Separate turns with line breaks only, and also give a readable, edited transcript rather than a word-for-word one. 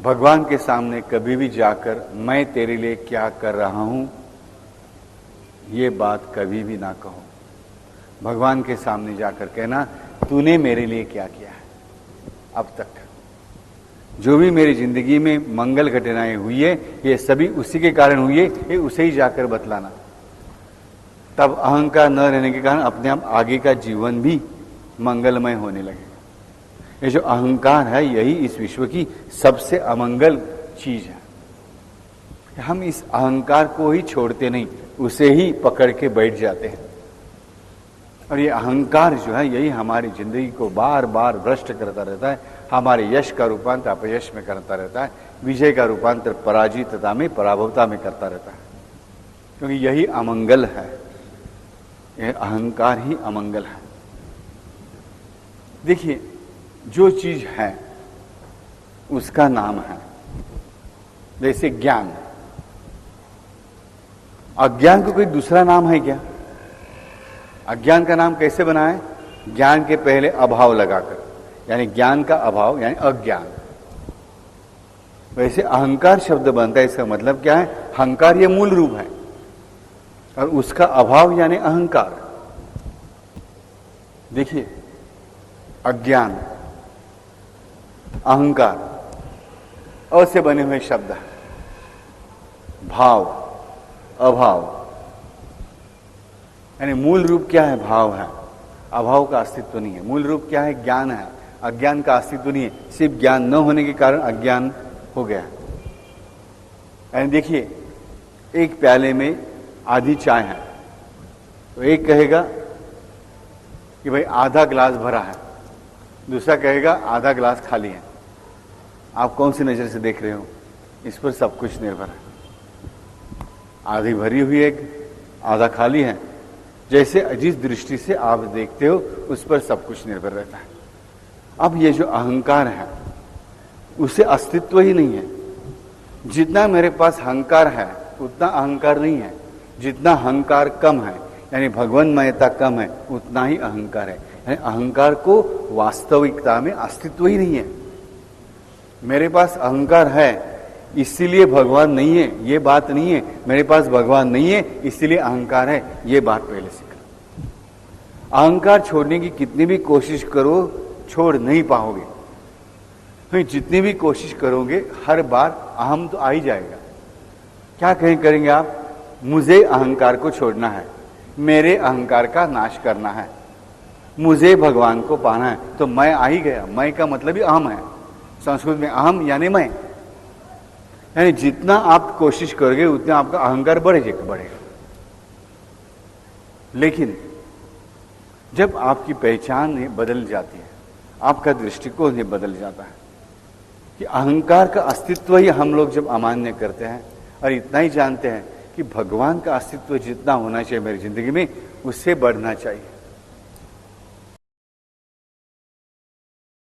भगवान के सामने कभी भी जाकर मैं तेरे लिए क्या कर रहा हूं, ये बात कभी भी ना कहो। भगवान के सामने जाकर कहना तूने मेरे लिए क्या किया है, अब तक जो भी मेरी जिंदगी में मंगल घटनाएं हुई है ये सभी उसी के कारण हुई है, ये उसे ही जाकर बतलाना। तब अहंकार न रहने के कारण अपने आप आगे का जीवन भी मंगलमय होने लगेगा। ये जो अहंकार है यही इस विश्व की सबसे अमंगल चीज है। हम इस अहंकार को ही छोड़ते नहीं, उसे ही पकड़ के बैठ जाते हैं। और ये अहंकार जो है यही हमारी जिंदगी को बार बार भ्रष्ट करता रहता है, हमारे यश का रूपांतर अपयश में करता रहता है, विजय का रूपांतर पराजितता में पराभवता में करता रहता है, क्योंकि यही अमंगल है। यह अहंकार ही अमंगल है। देखिए, जो चीज है उसका नाम है, जैसे ज्ञान। अज्ञान को कोई दूसरा नाम है क्या? अज्ञान का नाम कैसे बना है? ज्ञान के पहले अभाव लगाकर, यानी ज्ञान का अभाव यानी अज्ञान। वैसे अहंकार शब्द बनता है, इसका मतलब क्या है? अहंकार ये मूल रूप है और उसका अभाव यानी अहंकार। देखिए, अज्ञान, अहंकार, अ से बने हुए शब्द है। भाव, अभाव, यानी मूल रूप क्या है? भाव है, अभाव का अस्तित्व नहीं है। मूल रूप क्या है? ज्ञान है, अज्ञान का अस्तित्व नहीं है। सिर्फ ज्ञान न होने के कारण अज्ञान हो गया। यानी देखिए, एक प्याले में आधी चाय है तो एक कहेगा कि भाई आधा गिलास भरा है, दूसरा कहेगा आधा गिलास खाली है। आप कौन सी नजर से देख रहे हो, इस पर सब कुछ निर्भर है। आधी भरी हुई है, आधा खाली है, जैसे जिस दृष्टि से आप देखते हो उस पर सब कुछ निर्भर रहता है। अब ये जो अहंकार है उसे अस्तित्व ही नहीं है। जितना मेरे पास अहंकार है उतना अहंकार नहीं है। जितना अहंकार कम है यानी भगवन्मयता कम है उतना ही अहंकार है। यानी अहंकार को वास्तविकता में अस्तित्व ही नहीं है। मेरे पास अहंकार है इसीलिए भगवान नहीं है, ये बात नहीं है। मेरे पास भगवान नहीं है इसीलिए अहंकार है, ये बात पहले से करो। अहंकार छोड़ने की कितनी भी कोशिश करो छोड़ नहीं पाओगे। तो जितनी भी कोशिश करोगे हर बार अहम तो आ ही जाएगा। क्या करेंगे आप? मुझे अहंकार को छोड़ना है, मेरे अहंकार का नाश करना है, मुझे भगवान को पाना है, तो मैं आ ही गया। मैं का मतलब ही अहम है। संस्कृत में अहम यानी मैं। यानी जितना आप कोशिश करोगे उतना आपका अहंकार बढ़ेगा। लेकिन जब आपकी पहचान बदल जाती है, आपका दृष्टिकोण बदल जाता है कि अहंकार का अस्तित्व ही हम लोग जब अमान्य करते हैं और इतना ही जानते हैं कि भगवान का अस्तित्व जितना होना चाहिए मेरी जिंदगी में उससे बढ़ना चाहिए,